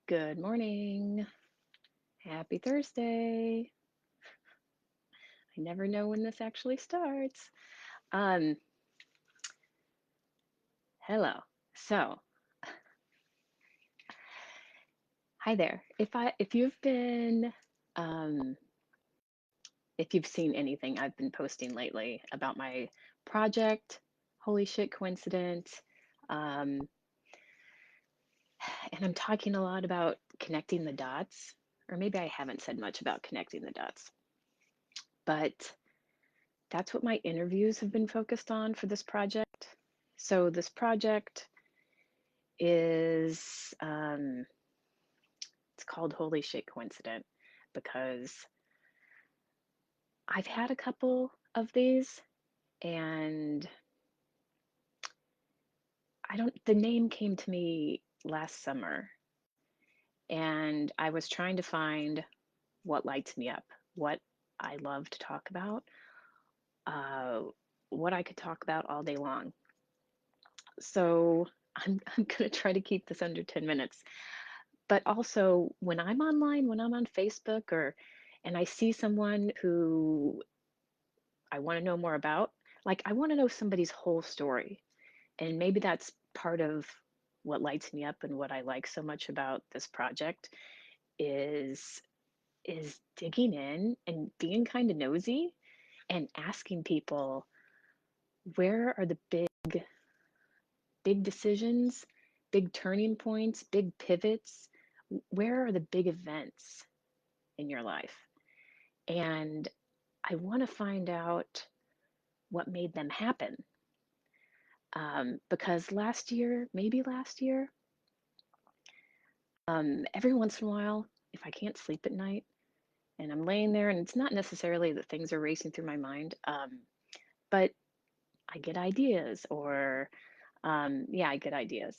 Good morning. Happy Thursday. I never know when this actually starts. Um, Hello. So, hi there. Um if you've seen anything I've been posting lately about my project, holy shit coincidence, um, and I'm talking a lot about connecting the dots, or maybe I haven't said much about connecting the dots, but that's what my interviews have been focused on for this project. So this project is it's called Holy Shit Coincident because I've had a couple of these and I don't the name came to me last summer and I was trying to find what lights me up, what I love to talk about, uh, what I could talk about all day long. So I'm going to try to keep this under 10 minutes. But also, when I'm online, when I'm on Facebook and I see someone who I want to know more about, like I want to know somebody's whole story. And maybe that's part of what lights me up and what I like so much about this project is digging in and being kind of nosy and asking people where are the big decisions, big turning points, big pivots, where are the big events in your life? And I want to find out what made them happen. Because maybe last year, every once in a while, if I can't sleep at night and I'm laying there, and it's not necessarily that things are racing through my mind, but I get ideas, or yeah, I get ideas.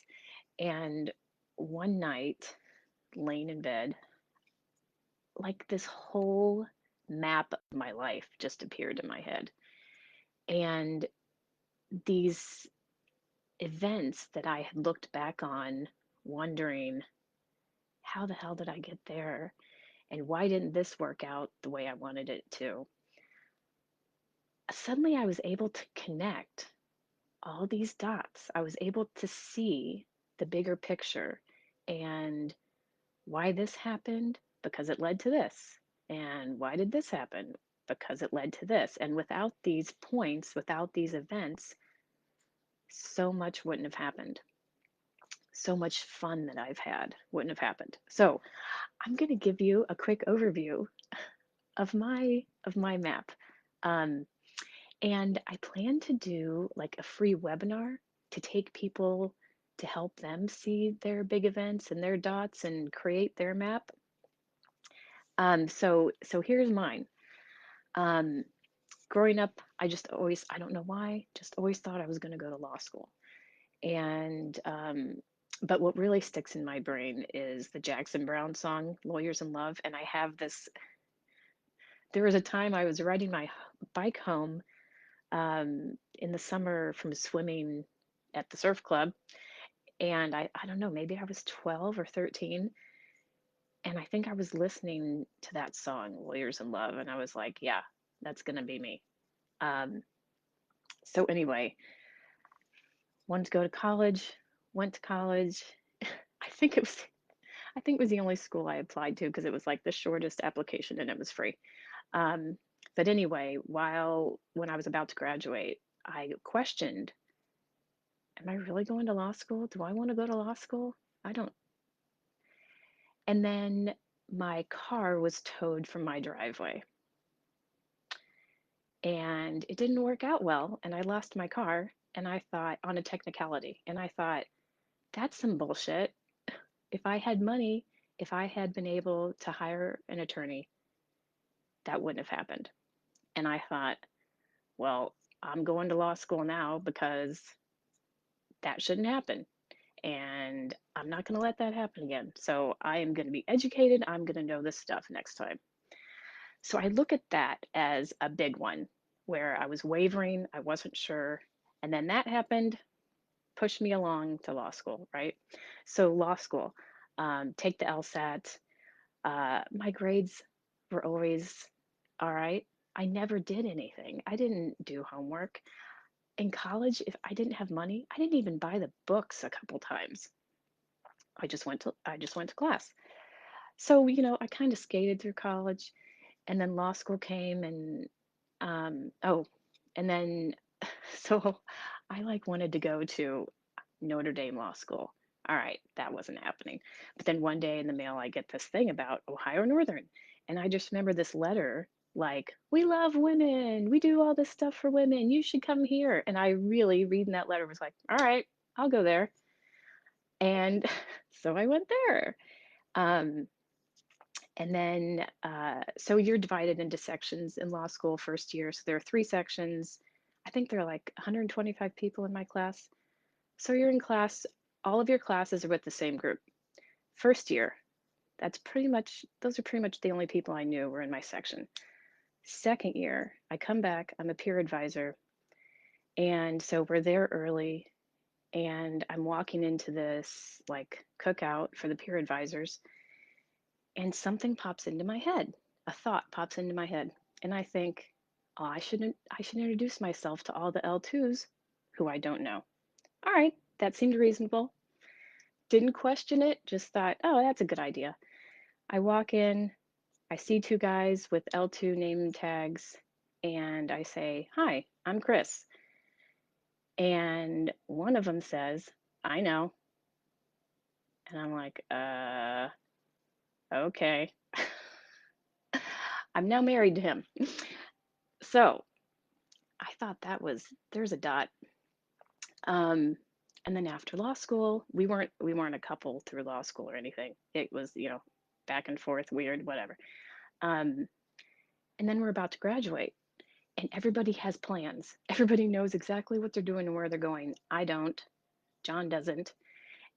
And one night, laying in bed, like this whole map of my life just appeared in my head. And these events that I had looked back on, wondering, how the hell did I get there? And why didn't this work out the way I wanted it to? Suddenly, I was able to connect all these dots. I was able to see the bigger picture and why this happened, because it led to this. And why did this happen? Because it led to this. And without these points, without these events, so much wouldn't have happened. So much fun that I've had wouldn't have happened. So I'm going to give you a quick overview of my map. Um, and I plan to do like a free webinar to take people to help them see their big events and their dots and create their map. So here's mine. Um, Growing up, I don't know why, just always thought I was going to go to law school. And but what really sticks in my brain is the Jackson Browne song "Lawyers in Love," and I have this. There was a time I was riding my bike home in the summer from swimming at the surf club, and I don't know, maybe I was 12 or 13, and I think I was listening to that song "Lawyers in Love," and I was like, yeah, that's gonna be me. Um, so anyway, wanted to go to college, went to college. I think it was I think it was the only school I applied to because it was like the shortest application and it was free. Um, but anyway, when I was about to graduate, I questioned, am I really going to law school? Do I want to go to law school? I don't. And then my car was towed from my driveway and it didn't work out well. And I lost my car and I thought, on a technicality, and I thought, that's some bullshit. If I had money, if I had been able to hire an attorney, that wouldn't have happened. And I thought, well, I'm going to law school now because that shouldn't happen. And I'm not going to let that happen again. So I am going to be educated. I'm going to know this stuff next time. So I look at that as a big one where I was wavering, I wasn't sure. And then that happened, pushed me along to law school, right? So, law school. take the LSAT. My grades were always all right. I never did anything. I didn't do homework. In college, if I didn't have money, I didn't even buy the books a couple times. I just went to class. So, I kind of skated through college, and then law school came, and oh, and then so I like wanted to go to Notre Dame Law School. All right, that wasn't happening. But then one day in the mail, I get this thing about Ohio Northern. And I just remember this letter like, we love women. We do all this stuff for women. You should come here. And I really, reading that letter, was like, all right, I'll go there. And so I went there. Um, and then, so you're divided into sections in law school first year. So there are three sections. I think there are like 125 people in my class. So you're in class, all of your classes are with the same group. First year, those are pretty much the only people I knew were in my section. Second year, I come back, I'm a peer advisor. And so we're there early, and I'm walking into this like cookout for the peer advisors, and something pops into my head. A thought pops into my head. And I think, oh, I should introduce myself to all the L2s who I don't know. All right, that seemed reasonable. Didn't question it, just thought, oh, that's a good idea. I walk in, I see two guys with L2 name tags, and I say, hi, I'm Chris. And one of them says, I know. And I'm like, okay. I'm now married to him. So I thought there's a dot. Um, and then after law school, we weren't a couple through law school or anything. It was, back and forth, weird, whatever. Um, and then we're about to graduate, and everybody has plans. Everybody knows exactly what they're doing and where they're going. I don't. John doesn't.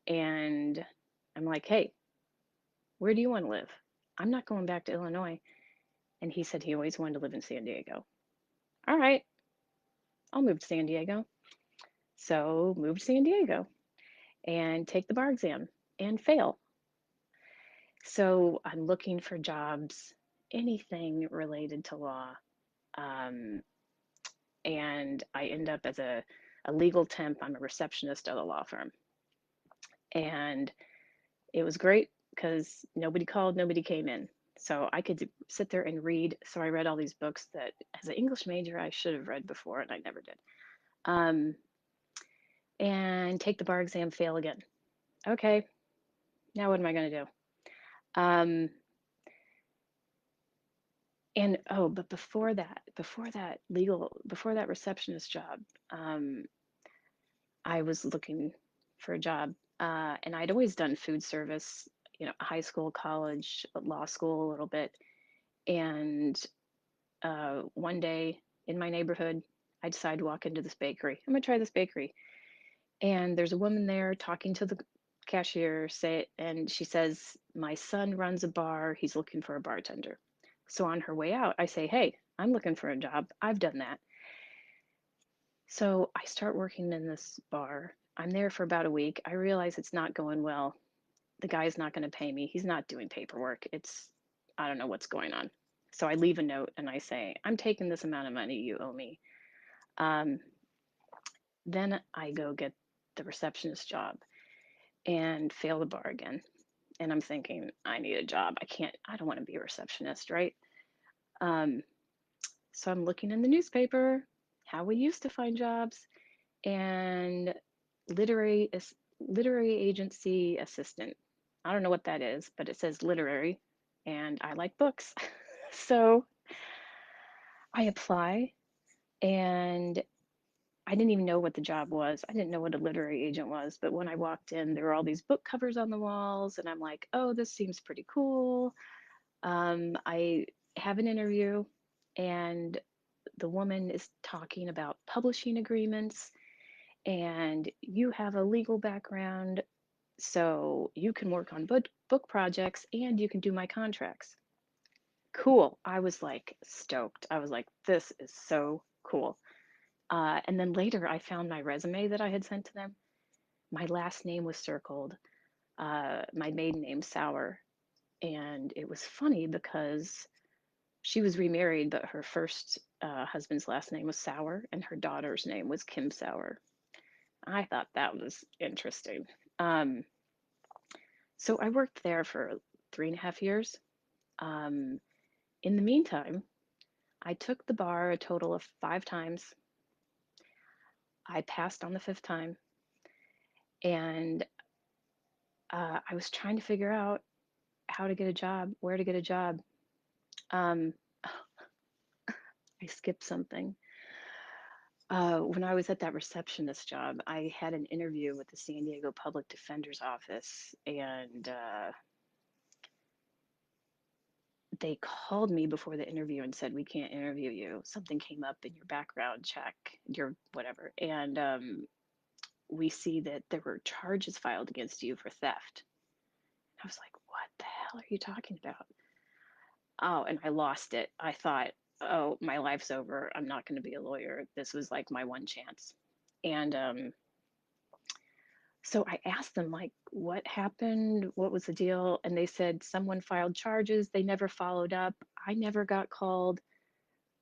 And I'm like, hey, where do you want to live? I'm not going back to Illinois. And he said he always wanted to live in San Diego. All right, I'll move to San Diego. So move to San Diego and take the bar exam and fail. So I'm looking for jobs, anything related to law. Um, and I end up as a legal temp. I'm a receptionist at a law firm. And it was great because nobody called, nobody came in. So I could sit there and read. So I read all these books that, as an English major, I should have read before, and I never did. Um, and take the bar exam, fail again. Okay, now what am I going to do? And oh, but before that receptionist job, um, I was looking for a job, and I'd always done food service, high school, college, law school, a little bit. And one day in my neighborhood, I decided to walk into this bakery. I'm gonna try this bakery. And there's a woman there talking to the cashier, and she says, my son runs a bar, he's looking for a bartender. So on her way out, I say, hey, I'm looking for a job. I've done that. So I start working in this bar. I'm there for about a week. I realize it's not going well. The guy's not going to pay me. He's not doing paperwork. I don't know what's going on. So I leave a note and I say, I'm taking this amount of money you owe me. Um, then I go get the receptionist job and fail the bar again. And I'm thinking, I need a job. I don't want to be a receptionist, right? Um, so I'm looking in the newspaper, how we used to find jobs, and literary literary agency assistant. I don't know what that is, but it says literary, and I like books. So I apply, and I didn't even know what the job was. I didn't know what a literary agent was, but when I walked in, there were all these book covers on the walls, and I'm like, oh, this seems pretty cool. I have an interview, and the woman is talking about publishing agreements, and you have a legal background, so you can work on book projects and you can do my contracts. Cool. I was like stoked. I was like, this is so cool. And then later I found my resume that I had sent to them. My last name was circled. my maiden name Sour. And it was funny because she was remarried, but her first husband's last name was Sour, and her daughter's name was Kim Sour. I thought that was interesting. Um, so I worked there for 3.5 years. Um, in the meantime, I took the bar a total of 5 times. I passed on the fifth time, and I was trying to figure out how to get a job, where to get a job. Um, I skipped something. When I was at that receptionist job, I had an interview with the San Diego Public Defender's Office, and they called me before the interview and said, "We can't interview you. Something came up in your background check, your whatever, and we see that there were charges filed against you for theft." I was like, "What the hell are you talking about?" Oh, and I lost it. I thought, "Oh, my life's over. I'm not going to be a lawyer." This was like my one chance. And so I asked them, like, what happened? What was the deal? And they said someone filed charges. They never followed up. I never got called.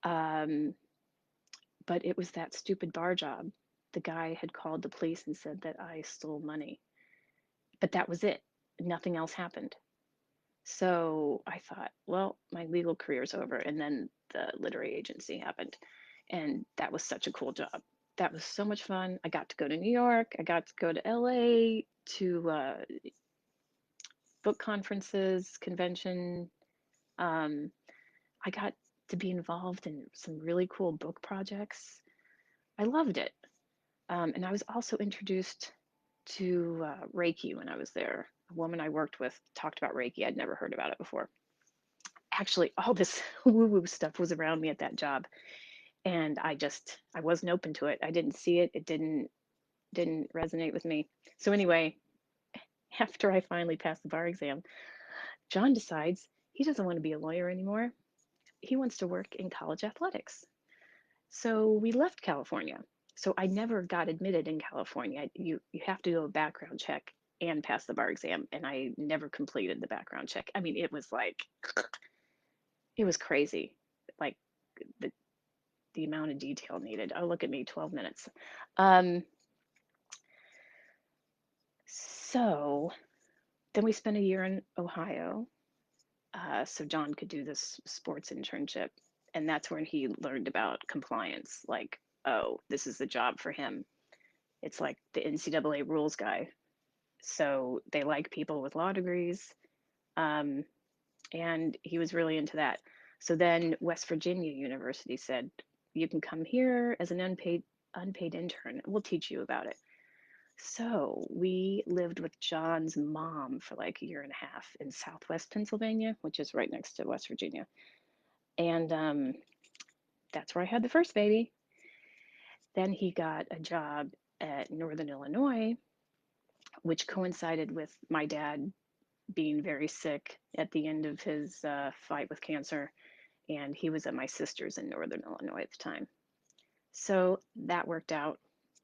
Um, but it was that stupid bar job. The guy had called the police and said that I stole money. But that was it. Nothing else happened. So I thought, well, my legal career's over. And then the literary agency happened. And that was such a cool job. That was so much fun. I got to go to New York. I got to go to LA to book conferences, convention. Um, I got to be involved in some really cool book projects. I loved it. And I was also introduced to Reiki when I was there. A woman I worked with talked about Reiki. I'd never heard about it before. Actually, all this woo woo stuff was around me at that job. And I wasn't open to it. I didn't see it. It didn't resonate with me. So anyway, after I finally passed the bar exam, John decides he doesn't want to be a lawyer anymore. He wants to work in college athletics. So we left California. So I never got admitted in California. You have to do a background check and pass the bar exam, and I never completed the background check. I mean, it was like it was crazy, like the the amount of detail needed. Oh, look at me, 12 minutes. Um, so then we spent a year in Ohio, so John could do this sports internship, and that's when he learned about compliance. Like, oh, this is the job for him. It's like the NCAA rules guy. So they like people with law degrees. Um, and he was really into that. So then West Virginia University said, you can come here as an unpaid intern. We'll teach you about it. So we lived with John's mom for like a year and a half in Southwest Pennsylvania, which is right next to West Virginia. And that's where I had the first baby. Then he got a job at Northern Illinois, which coincided with my dad being very sick at the end of his fight with cancer. And he was at my sister's in Northern Illinois at the time. So that worked out.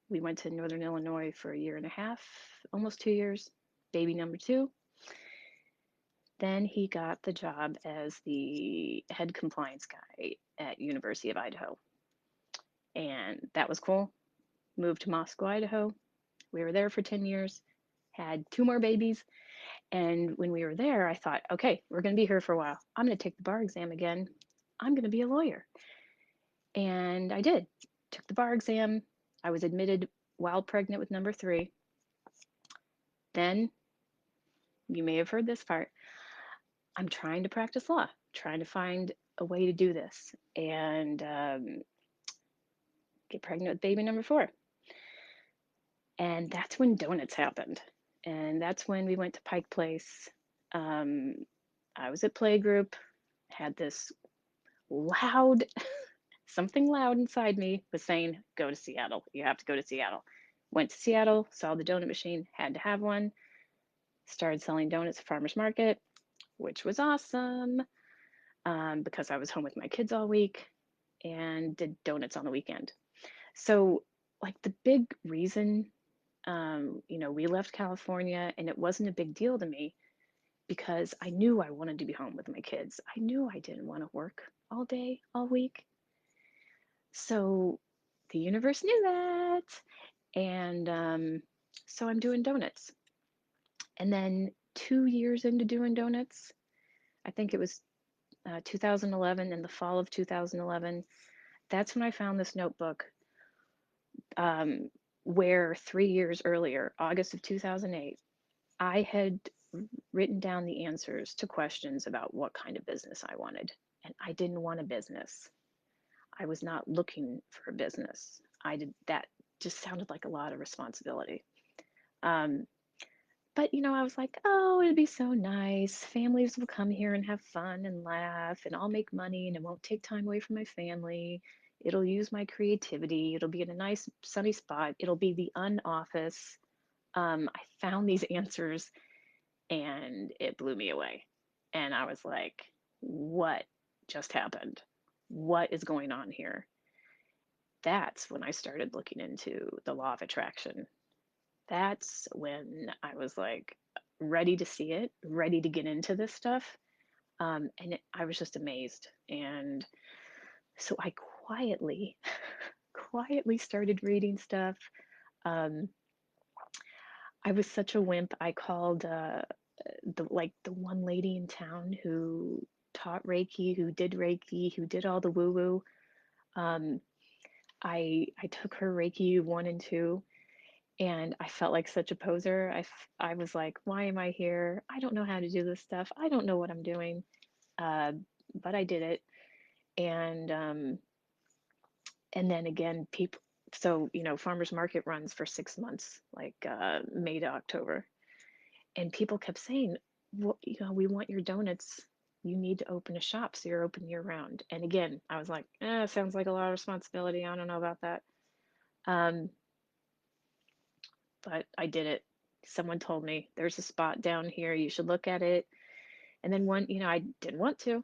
We went to Northern Illinois for a year and a half, almost 2 years, baby number two. Then he got the job as the head compliance guy at University of Idaho. And that was cool. Moved to Moscow, Idaho. We were there for 10 years, had two more babies. And when we were there, I thought, okay, we're going to be here for a while. I'm going to take the bar exam again. I'm going to be a lawyer. And I did. Took the bar exam. I was admitted while pregnant with number three. Then, you may have heard this part, I'm trying to practice law, trying to find a way to do this and get pregnant with baby number four. And that's when donuts happened. And that's when we went to Pike Place. Um, I was at playgroup, had this loud, something loud inside me was saying, go to Seattle. You have to go to Seattle. Went to Seattle, saw the donut machine, had to have one, started selling donuts at farmers market, which was awesome because I was home with my kids all week and did donuts on the weekend. So, like, the big reason We left California and it wasn't a big deal to me because I knew I wanted to be home with my kids. I knew I didn't want to work all day, all week. So the universe knew that. And so I'm doing donuts. And then 2 years into doing donuts, I think it was 2011, in the fall of 2011, that's when I found this notebook um, where 3 years earlier, August of 2008, I had written down the answers to questions about what kind of business I wanted. And I didn't want a business. I was not looking for a business. I did that just sounded like a lot of responsibility. Um, but I was like, oh, it'd be so nice. Families will come here and have fun and laugh, and I'll make money, and it won't take time away from my family. It'll use my creativity. It'll be in a nice sunny spot. It'll be the unoffice. I found these answers and it blew me away. And I was like, what just happened? What is going on here? That's when I started looking into the law of attraction. That's when I was like ready to see it, ready to get into this stuff. I was just amazed. And so I quietly, quietly started reading stuff. Um, I was such a wimp. I called the one lady in town who taught Reiki, who did all the woo woo. Um, I took her Reiki 1 and 2, and I felt like such a poser. I was like, why am I here? I don't know how to do this stuff. I don't know what I'm doing. Uh, but I did it, and then again, people. So farmers market runs for 6 months, like May to October, and people kept saying, well, we want your donuts. You need to open a shop so you're open year round. And again, I was like, sounds like a lot of responsibility. I don't know about that. Um, but I did it. Someone told me there's a spot down here. You should look at it. And then I didn't want to,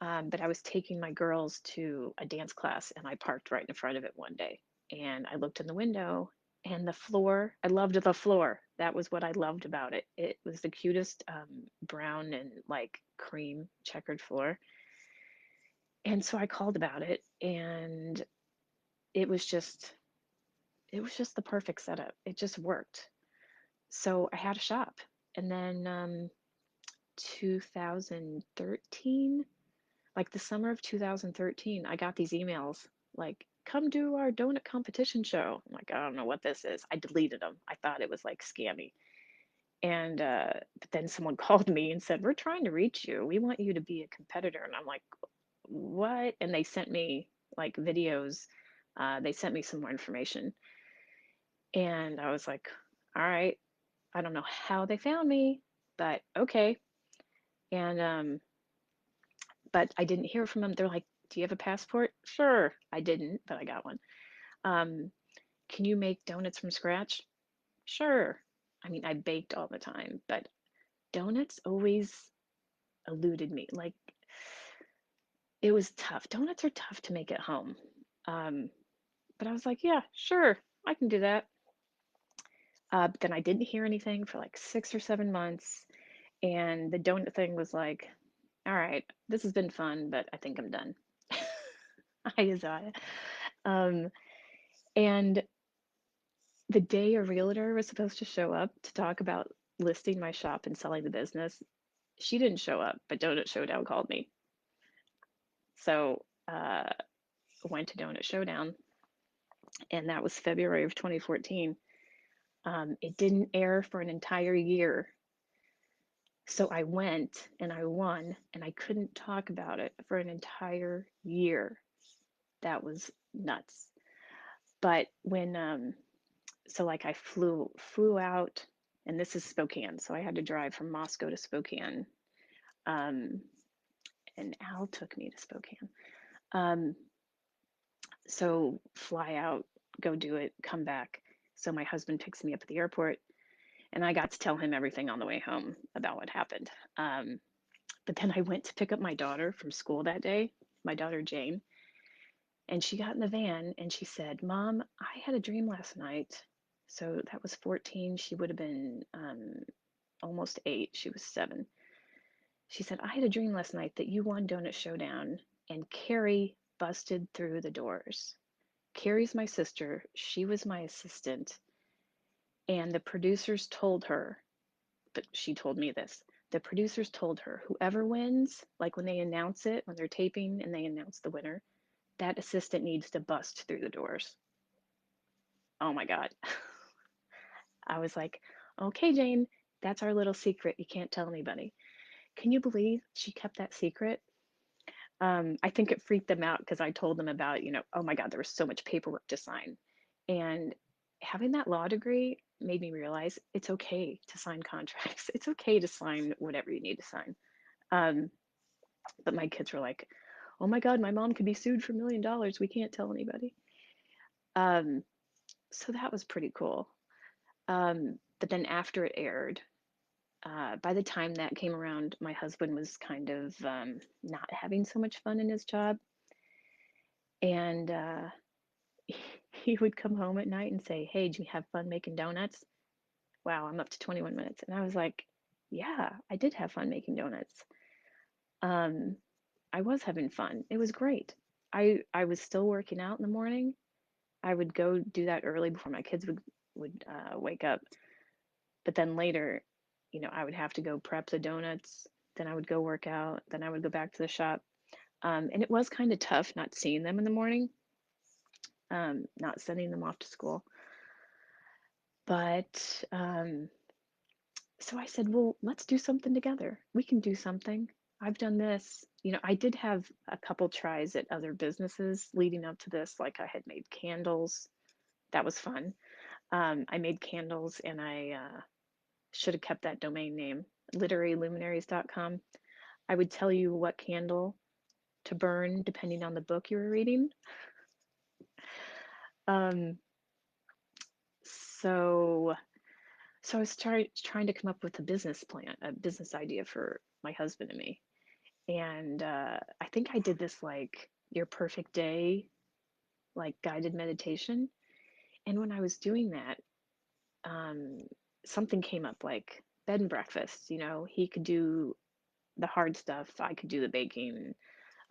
but I was taking my girls to a dance class and I parked right in front of it one day. And I looked in the window and the floor, I loved the floor. That was what I loved about it. It was the cutest brown and like cream checkered floor. And so I called about it and it was just it was just the perfect setup. It just worked. So I had a shop. And then 2013, like the summer of 2013, I got these emails like, come do our donut competition show. I'm like, I don't know what this is. I deleted them. I thought it was like scammy. And but then someone called me and said, we're trying to reach you. We want you to be a competitor. And I'm like, what? And they sent me like videos. They sent me some more information. And I was like, all right, I don't know how they found me, but okay. And but I didn't hear from them. They're like, do you have a passport? Sure. I didn't, but I got one. Um, can you make donuts from scratch? Sure. I mean, I baked all the time, but donuts always eluded me. Like, it was tough. Donuts are tough to make at home. Um, but I was like, yeah, sure, I can do that. But then I didn't hear anything for like 6 or 7 months. And the donut thing was like, all right, this has been fun, but I think I'm done. I decided. Um, and the day a realtor was supposed to show up to talk about listing my shop and selling the business, she didn't show up, but Donut Showdown called me. So went to Donut Showdown, and that was February of 2014. It didn't air for an entire year. So I went and I won, and I couldn't talk about it for an entire year. That was nuts. But so like I flew out, and this is Spokane, so I had to drive from Moscow to Spokane. Um, and Al took me to Spokane. Um, so fly out, go do it, come back. So my husband picks me up at the airport, and I got to tell him everything on the way home about what happened. But then I went to pick up my daughter from school that day, my daughter Jane, and she got in the van and she said, Mom, I had a dream last night So that was 14. She would have been almost 8. She was 7. She said, I had a dream last night that you won Donut Showdown and Carrie busted through the doors. Carrie's my sister. She was my assistant. And the producers told her, but she told me this. The producers told her, whoever wins, like when they announce it, when they're taping and they announce the winner, that assistant needs to bust through the doors. Oh my God. I was like, okay, Jane, that's our little secret. You can't tell anybody. Can you believe she kept that secret? I think it freaked them out because I told them about, oh my God, there was so much paperwork to sign. And having that law degree made me realize it's okay to sign contracts. It's okay to sign whatever you need to sign. Um, but my kids were like, oh my God, my mom could be sued for $1 million. We can't tell anybody. Um, so that was pretty cool. But then after it aired, by the time that came around, my husband was kind of not having so much fun in his job. And he would come home at night and say, hey, did you have fun making donuts? Wow, I'm up to 21 minutes. And I was like, yeah, I did have fun making donuts. Um, I was having fun. It was great. I was still working out in the morning. I would go do that early before my kids would wake up. But then later, I would have to go prep the donuts. Then I would go work out. Then I would go back to the shop. And it was kind of tough not seeing them in the morning, not sending them off to school. But so I said, well, let's do something together. We can do something. I've done this. I did have a couple tries at other businesses leading up to this. Like I had made candles. That was fun. I made candles and I should have kept that domain name, literaryluminaries.com. I would tell you what candle to burn depending on the book you were reading. Um, so so I was trying to come up with a business plan, a business idea for my husband and me. And I think I did this like your perfect day, like guided meditation. And when I was doing that, um, something came up like bed and breakfast. He could do the hard stuff, I could do the baking.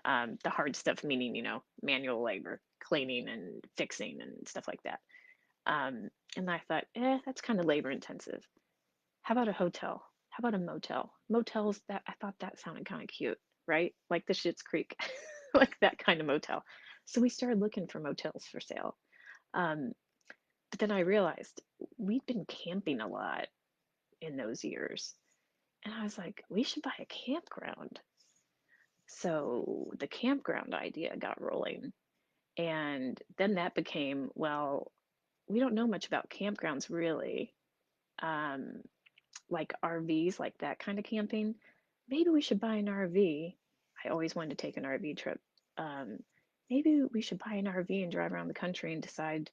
The hard stuff meaning, manual labor, cleaning and fixing and stuff like that. And I thought, that's kind of labor intensive. How about a hotel? How about a motel? Motels, that I thought that sounded kind of cute, right? Like the Schitt's Creek, like that kind of motel. So we started looking for motels for sale. Um, but then I realized we'd been camping a lot in those years. And I was like, we should buy a campground. So the campground idea got rolling. And then that became, well, we don't know much about campgrounds really. Um, like RVs, like that kind of camping, maybe we should buy an RV. I always wanted to take an RV trip. Um, Maybe we should buy an RV and drive around the country and decide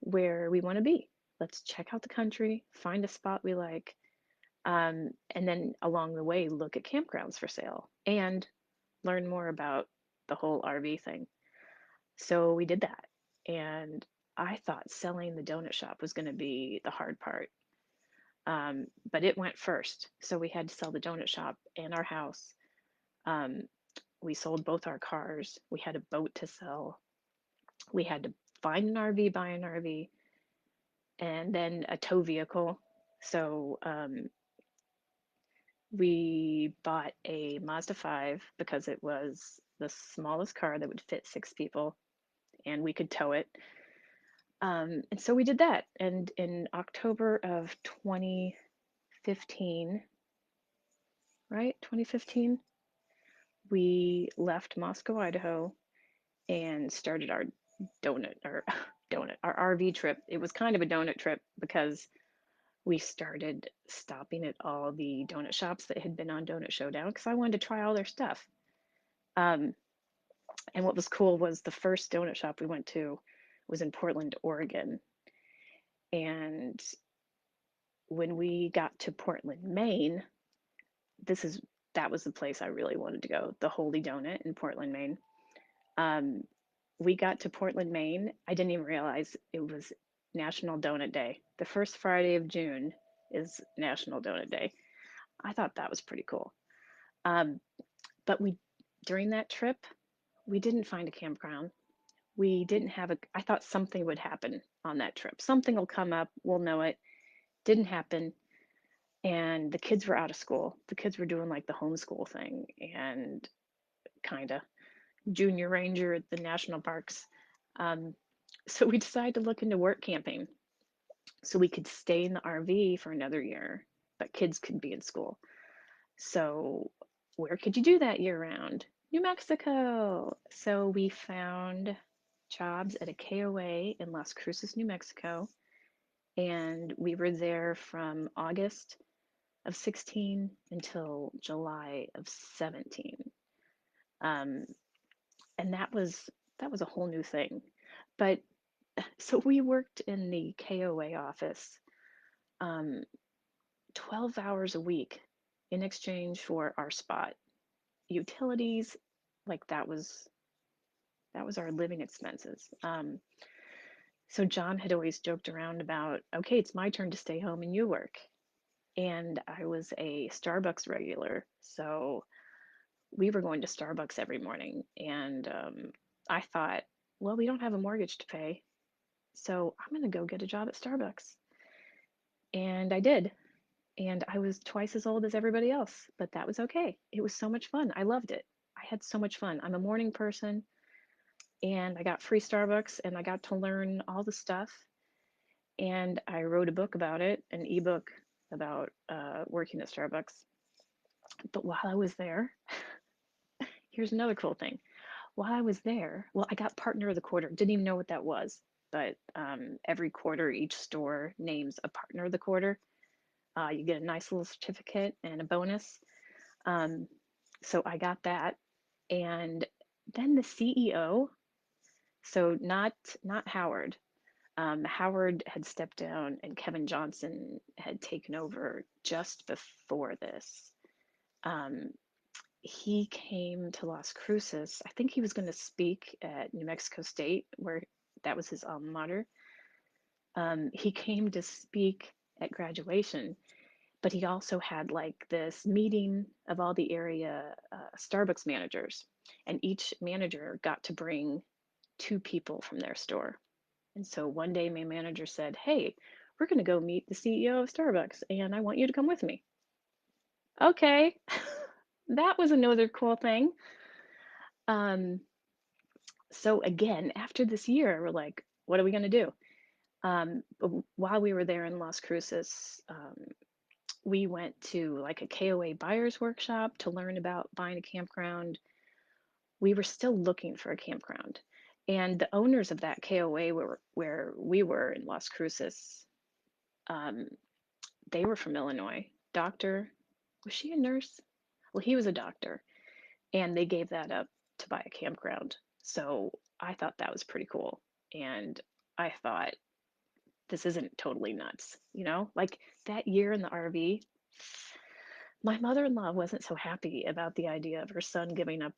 where we want to be. Let's check out the country, find a spot we like, and then along the way, look at campgrounds for sale and learn more about the whole RV thing. So we did that. And I thought selling the donut shop was going to be the hard part. But it went first. So we had to sell the donut shop and our house. Um, we sold both our cars. We had a boat to sell. We had to find an RV, buy an RV, and then a tow vehicle. So we bought a Mazda 5 because it was the smallest car that would fit 6 people and we could tow it. And so we did that. And in October of 2015, right? 2015, we left Moscow, Idaho, and started our our RV trip. It was kind of a donut trip because we started stopping at all the donut shops that had been on Donut Showdown because I wanted to try all their stuff. Um, and what was cool was the first donut shop we went to was in Portland, Oregon. And when we got to Portland, Maine, this is that was the place I really wanted to go, the Holy Donut in Portland, Maine. Um, we got to Portland, Maine. I didn't even realize it was National Donut Day. The first Friday of June is National Donut Day. I thought that was pretty cool. Um, but we, during that trip, we didn't find a campground. We didn't have a, I thought something would happen on that trip. Something will come up, we'll know it. Didn't happen. And the kids were out of school. The kids were doing like the homeschool thing and kind of junior ranger at the national parks. Um, so we decided to look into work camping so we could stay in the RV for another year, but kids could be in school. So where could you do that year round? New Mexico. So we found jobs at a KOA in Las Cruces, New Mexico, and we were there from August of 16 until July of 17. Um, and that was a whole new thing. But so we worked in the KOA office, um, 12 hours a week in exchange for our spot. Utilities, like that was our living expenses. So John had always joked around about, okay, it's my turn to stay home and you work. And I was a Starbucks regular, so we were going to Starbucks every morning. And I thought, well, we don't have a mortgage to pay, so I'm going to go get a job at Starbucks. And I did. And I was twice as old as everybody else, but that was okay. It was so much fun. I loved it. I had so much fun. I'm a morning person, and I got free Starbucks, and I got to learn all the stuff. And I wrote a book about it, an ebook about working at Starbucks. But while I was there, here's another cool thing. While I was there, well, I got partner of the quarter. Didn't even know what that was, but every quarter, each store names a partner of the quarter. You get a nice little certificate and a bonus. Um, so I got that, and then the CEO. So not Howard. Howard had stepped down, and Kevin Johnson had taken over just before this. Um, he came to Las Cruces. I think he was going to speak at New Mexico State, where that was his alma mater. He came to speak at graduation, but he also had like this meeting of all the area Starbucks managers, and each manager got to bring two people from their store. And so one day my manager said, "Hey, we're going to go meet the CEO of Starbucks, and I want you to come with me." Okay, that was another cool thing. Um, so again, after this year, we're like, what are we going to do? But while we were there in Las Cruces, we went to like a KOA buyer's workshop to learn about buying a campground. We were still looking for a campground. And the owners of that KOA where we were in Las Cruces, um, they were from Illinois. Doctor, was she a nurse? Well, he was a doctor, and they gave that up to buy a campground. So I thought that was pretty cool. And I thought, this isn't totally nuts, you know? Like that year in the RV, my mother-in-law wasn't so happy about the idea of her son giving up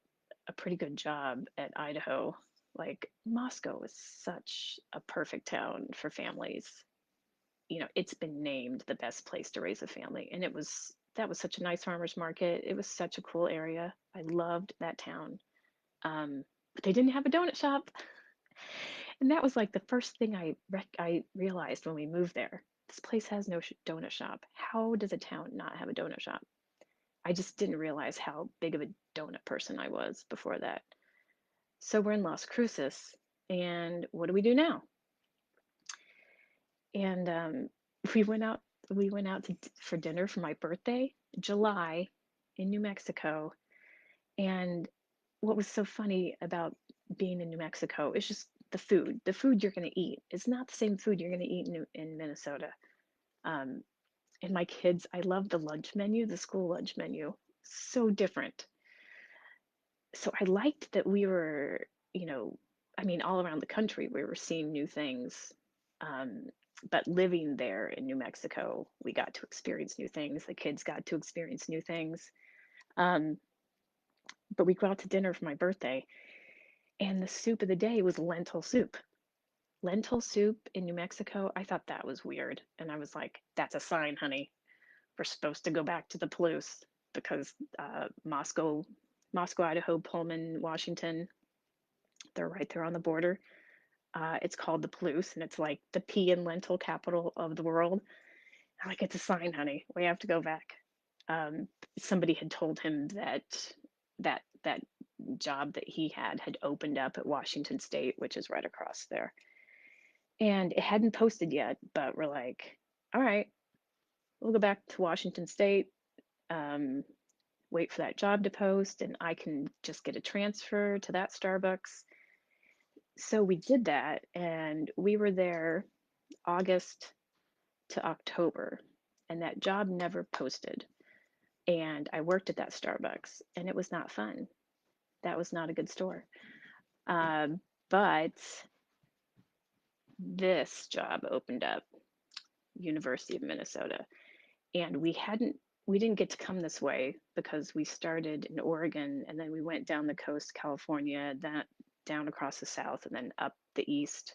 a pretty good job at Idaho. Like Moscow is such a perfect town for families. You know, it's been named the best place to raise a family, and that was such a nice farmers market. It was such a cool area. I loved that town. But they didn't have a donut shop, and that was like the first thing I realized when we moved there. This place has no donut shop. How does a town not have a donut shop? I just didn't realize how big of a donut person I was before that. So we're in Las Cruces, and what do we do now? And we went out. We went out for dinner for my birthday, July, in New Mexico. And what was so funny about being in New Mexico is just the food. The food you're going to eat is not the same food you're going to eat in Minnesota. Um, and my kids, I love the lunch menu, the school lunch menu. So different. So I liked that we were, you know, I mean, all around the country, we were seeing new things. Um, but living there in New Mexico, we got to experience new things. The kids got to experience new things. Um, but we go out to dinner for my birthday, and the soup of the day was lentil soup. lentil soup in New Mexico, I thought that was weird. And I was like, that's a sign, honey. We're supposed to go back to the Palouse because Moscow, Idaho, Pullman, Washington, they're right there on the border. It's called the Palouse, and it's like the pea and lentil capital of the world. I'm like, it's a sign, honey. We have to go back. Um, Somebody had told him that job that he had opened up at Washington State, which is right across there, and it hadn't posted yet. But we're like, all right, we'll go back to Washington State. Um, Wait for that job to post, and I can just get a transfer to that Starbucks. So we did that, and we were there August to October, and that job never posted. And I worked at that Starbucks, and it was not fun. That was not a good store. Um, but this job opened up, University of Minnesota, and we didn't get to come this way because we started in Oregon and then we went down the coast, California, then down across the south, and then up the east.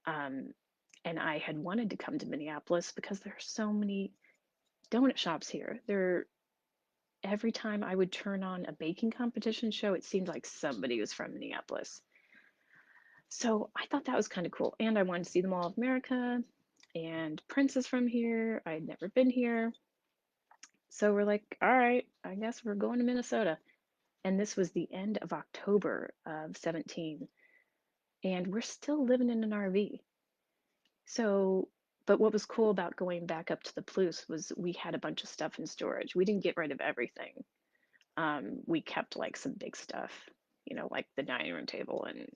Um, and I had wanted to come to Minneapolis because there are so many donut shops here. Every time I would turn on a baking competition show, it seemed like somebody was from Minneapolis. So I thought that was kind of cool. And I wanted to see the Mall of America, and Prince is from here. I had never been here. So we're like, all right, I guess we're going to Minnesota. And this was the end of October of 17. And we're still living in an RV. So, but what was cool about going back up to the Palouse was we had a bunch of stuff in storage. We didn't get rid of everything. We kept like some big stuff, like the dining room table and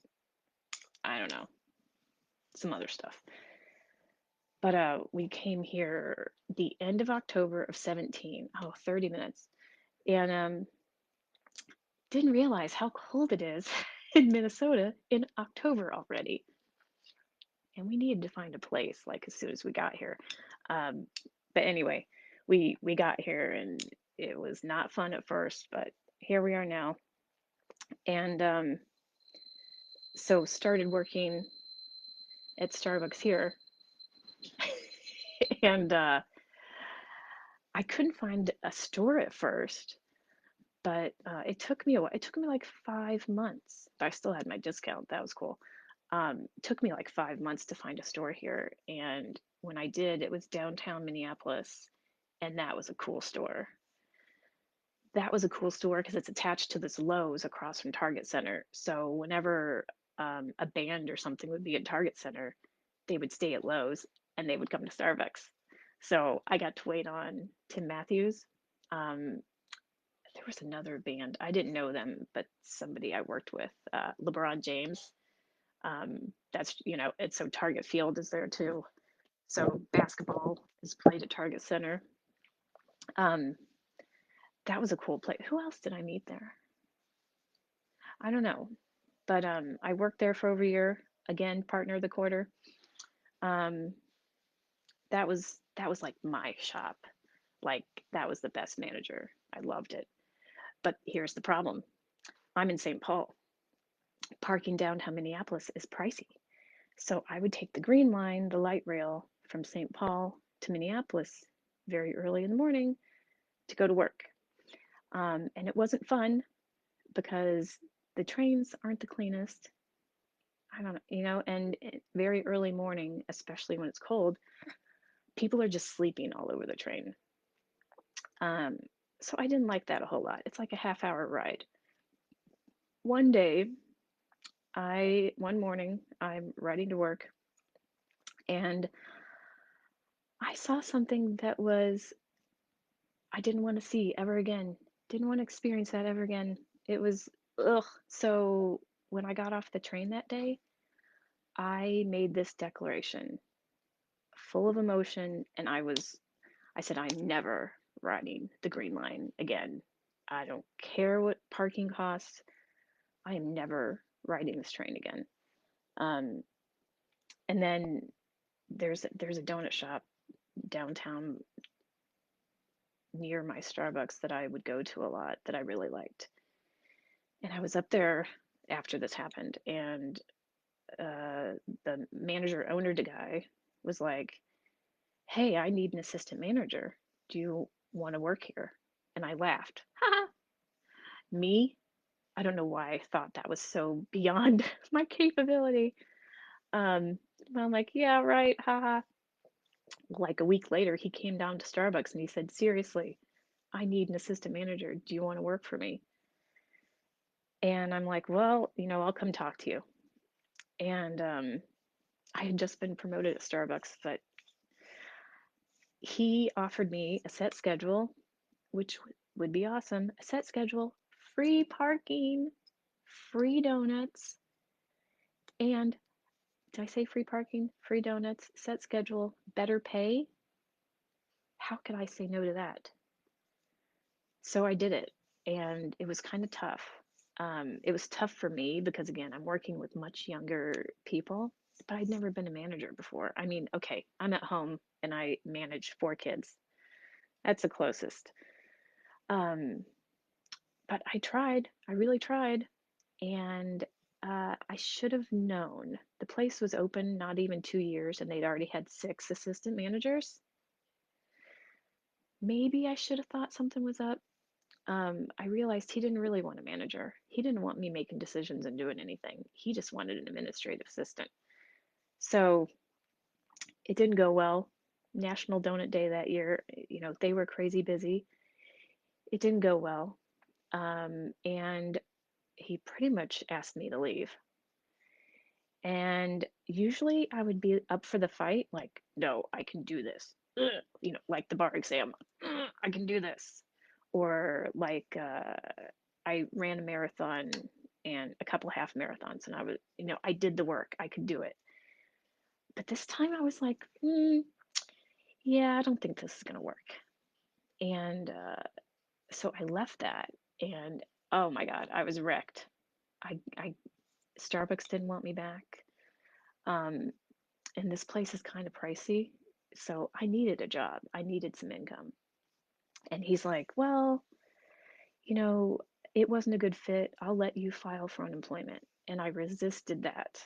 I don't know, some other stuff. But we came here the end of October of 17. Oh, 30 minutes. And didn't realize how cold it is in Minnesota in October already. And we needed to find a place like as soon as we got here. Um, but anyway, we got here and it was not fun at first, but here we are now. And so started working at Starbucks here, and I couldn't find a store at first, but it took me a while. It took me like 5 months, but I still had my discount. That was cool. It took me like 5 months to find a store here, and when I did, it was downtown Minneapolis, and that was a cool store. That was a cool store because it's attached to this Lowe's across from Target Center. So whenever a band or something would be at Target Center, they would stay at Lowe's and they would come to Starbucks. So I got to wait on Tim Matthews. Um, there was another band. I didn't know them, but somebody I worked with, LeBron James. It's so Target Field is there too. So basketball is played at Target Center. Um, that was a cool place. Who else did I meet there? I don't know, but I worked there for over a year. Again, partner of the quarter. Um, that was like my shop. Like that was the best manager. I loved it. But here's the problem. I'm in St. Paul. Parking downtown Minneapolis is pricey. So I would take the green line, the light rail from St. Paul to Minneapolis very early in the morning to go to work. And it wasn't fun because the trains aren't the cleanest. I don't know, and very early morning, especially when it's cold, people are just sleeping all over the train. Um, so I didn't like that a whole lot. It's like a half-hour ride. One day, one morning, I'm riding to work and I saw something that I didn't want to see ever again. Didn't want to experience that ever again. It was, ugh. So when I got off the train that day, I made this declaration full of emotion and I said, I'm never riding the Green Line again. I don't care what parking costs. I am never riding this train again. Um, and then there's a donut shop downtown near my Starbucks that I would go to a lot that I really liked. And I was up there after this happened, and uh, the manager owner guy was like, "Hey, I need an assistant manager. Do you want to work here?" And I laughed. Haha, me? I don't know why I thought that was so beyond my capability. Um, but I'm like, yeah, right, haha. Like a week later, he came down to Starbucks and he said, seriously, I need an assistant manager. Do you want to work for me? And I'm like, well, I'll come talk to you. And I had just been promoted at Starbucks, but he offered me a set schedule, which would be awesome. A set schedule, free parking, free donuts, and did I say free parking, free donuts, set schedule, better pay? How could I say no to that? So I did it, and it was kind of tough. It was tough for me because, again, I'm working with much younger people, but I'd never been a manager before. I mean, okay, I'm at home and I manage 4 kids. That's the closest. Um, but I tried. I really tried. And I should have known. The place was open not even 2 years, and they'd already had 6 assistant managers. Maybe I should have thought something was up. I realized he didn't really want a manager. He didn't want me making decisions and doing anything. He just wanted an administrative assistant. So it didn't go well. National Donut Day that year, they were crazy busy. It didn't go well. And he pretty much asked me to leave. And usually I would be up for the fight, like, no, I can do this. Ugh. Like the bar exam, ugh, I can do this. Or like I ran a marathon and a couple half marathons, and I did the work, I could do it. But this time I was like, yeah, I don't think this is going to work. And so I left that, and oh my God, I was wrecked. I Starbucks didn't want me back. Um, and this place is kind of pricey. So I needed a job. I needed some income. And he's like, well, you know, it wasn't a good fit. I'll let you file for unemployment. And I resisted that.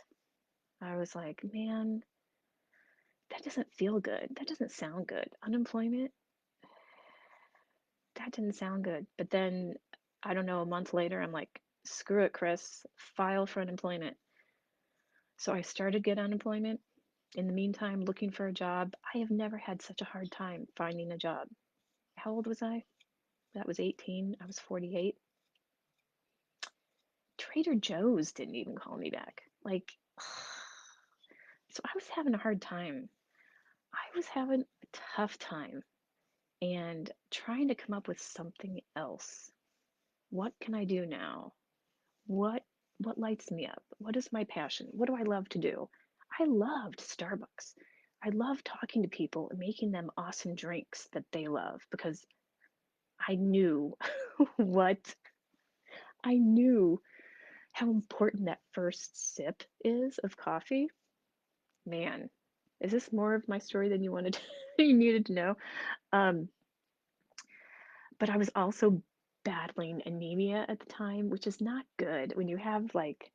I was like, man, that doesn't feel good. That doesn't sound good. Unemployment, that didn't sound good. But then, I don't know, a month later, I'm like, screw it, Chris, file for unemployment. So I started get unemployment. In the meantime, looking for a job. I have never had such a hard time finding a job. How old was I? That was 18. I was 48. Trader Joe's didn't even call me back. Like, so I was having a hard time. I was having a tough time and trying to come up with something else. What can I do now? What what lights me up? What is my passion? What do I love to do? I loved Starbucks. I love talking to people and making them awesome drinks that they love because I knew what I knew how important that first sip is of coffee. Man, is this more of my story than you wanted you needed to know? Um, but I was also battling anemia at the time, which is not good when you have like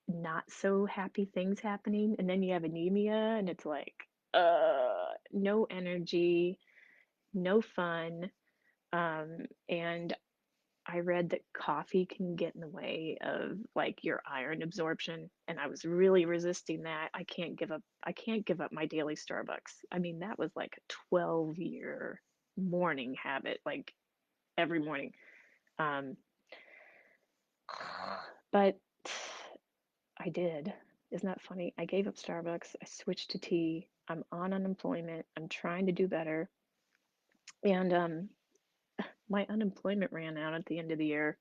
not so happy things happening and then you have anemia and it's like no energy, no fun. And I read that coffee can get in the way of like your iron absorption, and I was really resisting that. I can't give up my daily Starbucks. I mean, that was like a 12-year morning habit, like every morning. Um, but I did. Isn't that funny? I gave up Starbucks. I switched to tea. I'm on unemployment. I'm trying to do better. And my unemployment ran out at the end of the year.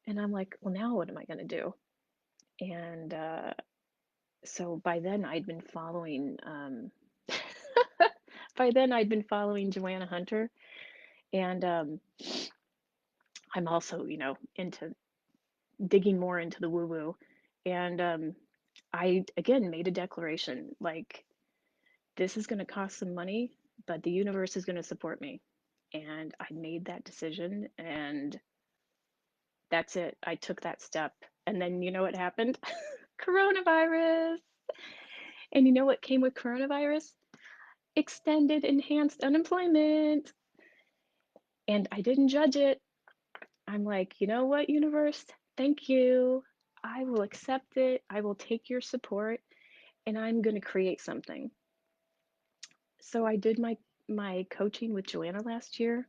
And I'm like, well, now what am I going to do? And so by then I'd been following Joanna Hunter, and I'm also, into digging more into the woo woo. And I again made a declaration like, this is going to cost some money, but the universe is going to support me. And I made that decision, and that's it. I took that step. And then you know what happened? Coronavirus. And you know what came with coronavirus? Extended enhanced unemployment. And I didn't judge it. I'm like, you know what, universe? Thank you. I will accept it. I will take your support and I'm going to create something. So I did my coaching with Joanna last year.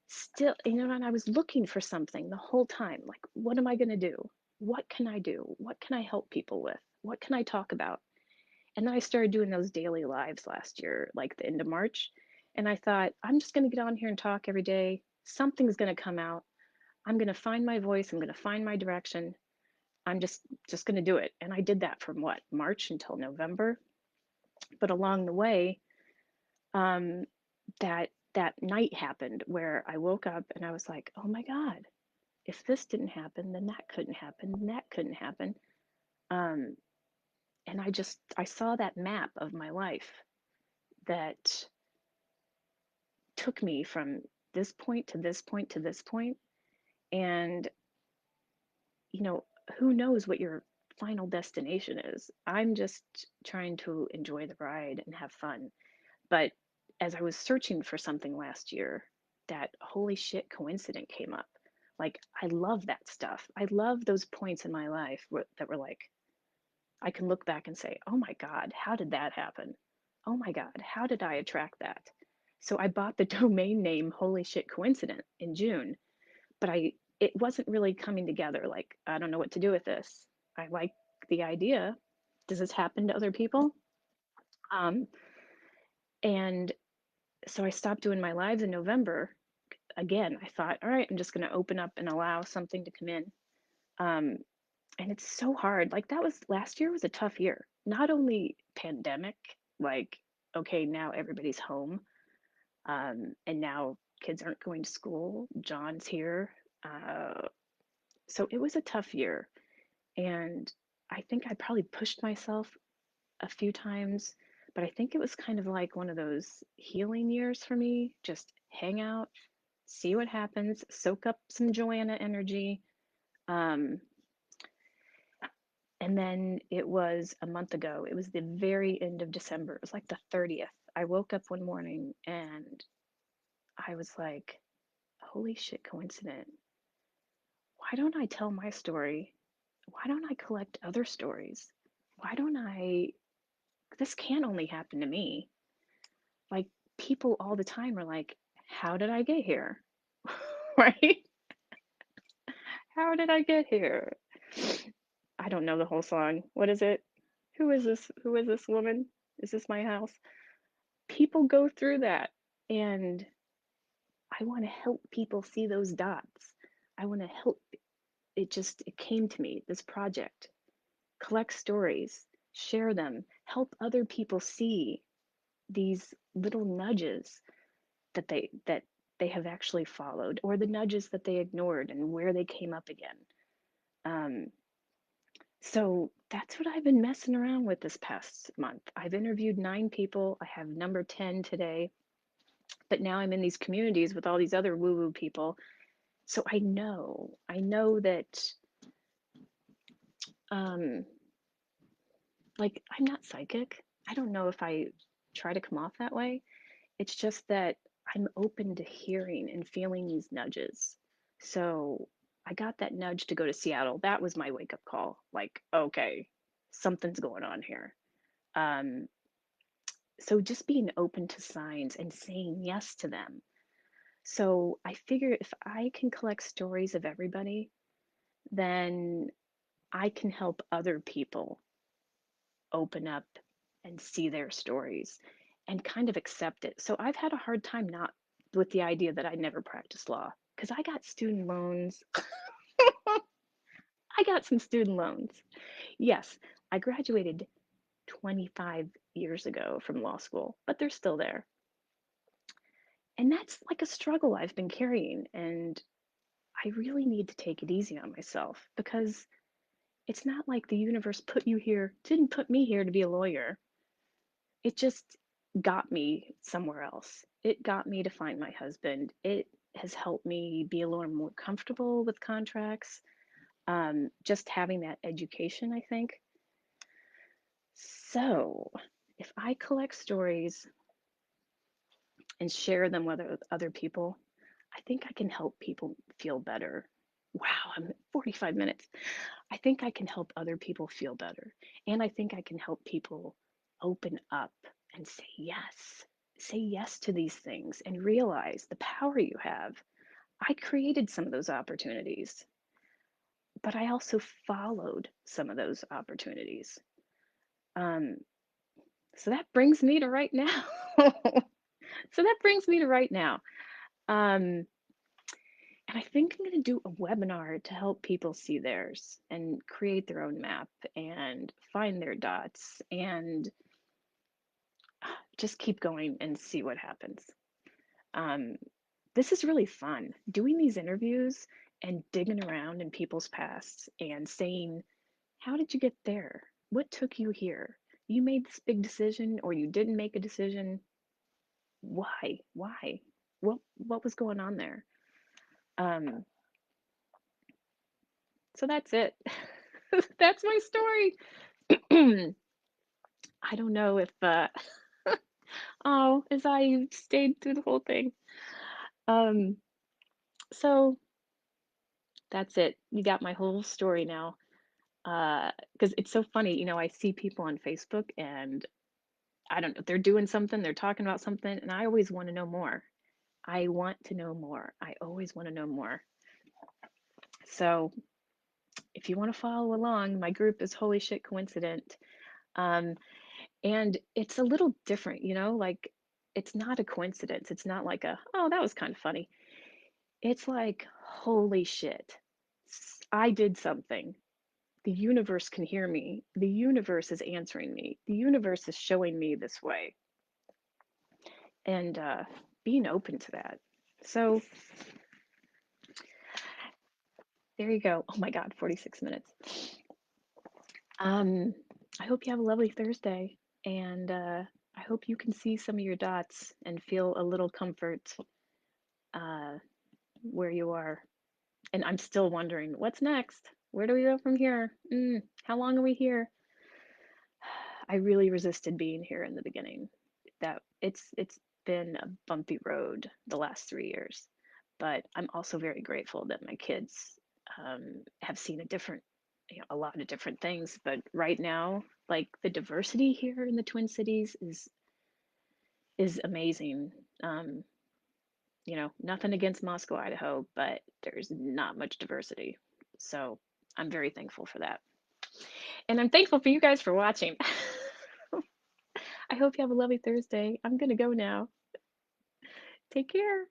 Still, and I was looking for something the whole time. Like, what am I going to do? What can I do? What can I help people with? What can I talk about? And then I started doing those daily lives last year, like the end of March. And I thought, I'm just going to get on here and talk every day. Something's going to come out. I'm going to find my voice. I'm going to find my direction. I'm just going to do it. And I did that from what, March until November. But along the way, um, that night happened where I woke up and I was like, oh my God, if this didn't happen, then that couldn't happen, and that couldn't happen. Um, and I saw that map of my life that took me from this point to this point to this point. And, you know, who knows what your final destination is? I'm just trying to enjoy the ride and have fun. But as I was searching for something last year, that holy shit coincident came up. Like, I love that stuff. I love those points in my life that were like, I can look back and say, oh my God, how did that happen? Oh my God, how did I attract that? So I bought the domain name Holy Shit Coincident in June, but it wasn't really coming together. Like, I don't know what to do with this. I like the idea. Does this happen to other people? Um, and so I stopped doing my lives in November. Again, I thought, all right, I'm just going to open up and allow something to come in. Um, and it's so hard. Like that was last year was a tough year. Not only pandemic, like, okay, now everybody's home. And now kids aren't going to school. John's here. So it was a tough year. And I think I probably pushed myself a few times, but I think it was kind of like one of those healing years for me. Just hang out, see what happens, soak up some Joanna energy. Um, and then it was a month ago. It was the very end of December. It was like the 30th. I woke up one morning and I was like, holy shit, coincident. Why don't I tell my story? Why don't I collect other stories? Why don't I? This can't only happen to me. Like, people all the time are like, how did I get here? Right? How did I get here? I don't know the whole song. What is it? Who is this? Who is this woman? Is this my house? People go through that. And I want to help people see those dots. I want to help. It came to me, this project. Collect stories, share them, help other people see these little nudges that they have actually followed, or the nudges that they ignored and where they came up again. Um, so that's what I've been messing around with this past month. I've interviewed 9 people. I have number 10 today, but now I'm in these communities with all these other woo-woo people. So I know that, um, like, I'm not psychic. I don't know if I try to come off that way. It's just that I'm open to hearing and feeling these nudges. So I got that nudge to go to Seattle. That was my wake up call. Like, okay, something's going on here. Um, so just being open to signs and saying yes to them. So I figure if I can collect stories of everybody, then I can help other people open up and see their stories and kind of accept it. So I've had a hard time not with the idea that I never practiced law because I got student loans. I got some student loans. Yes, I graduated 25 years ago from law school, but they're still there. And that's like a struggle I've been carrying. And I really need to take it easy on myself because it's not like the universe put you here, didn't put me here to be a lawyer. It just got me somewhere else. It got me to find my husband. It has helped me be a little more comfortable with contracts. Just having that education, I think. So, if I collect stories and share them with other people, I think I can help people feel better. Wow, I'm at 45 minutes. I think I can help other people feel better. And I think I can help people open up and say yes. Say yes to these things and realize the power you have. I created some of those opportunities, but I also followed some of those opportunities. Um, so that brings me to right now. So that brings me to right now. Um, and I think I'm going to do a webinar to help people see theirs and create their own map and find their dots and just keep going and see what happens. Um, this is really fun doing these interviews and digging around in people's pasts and saying, how did you get there? What took you here? You made this big decision or you didn't make a decision. Why? Why? What was going on there? Um, so that's it. That's my story. I don't know if oh, as I stayed through the whole thing. Um, so that's it. You got my whole story now. Because it's so funny, I see people on Facebook and I don't know, they're doing something, they're talking about something, and I always want to know more. I want to know more. I always want to know more. So if you want to follow along, my group is Holy Shit Coincident. Um, and it's a little different, like it's not a coincidence. It's not like oh, that was kind of funny. It's like, holy shit, I did something. The universe can hear me. The universe is answering me. The universe is showing me this way. And being open to that. So there you go. Oh my God, 46 minutes. Um, I hope you have a lovely Thursday. And I hope you can see some of your dots and feel a little comfort uh, where you are. And I'm still wondering, what's next? Where do we go from here? How long are we here? I really resisted being here in the beginning. That it's been a bumpy road the last 3 years, but I'm also very grateful that my kids have seen a lot of different things. But right now, like the diversity here in the Twin Cities is amazing. Um, Nothing against Moscow, Idaho, but there's not much diversity. So I'm very thankful for that. And I'm thankful for you guys for watching. I hope you have a lovely Thursday. I'm going to go now. Take care.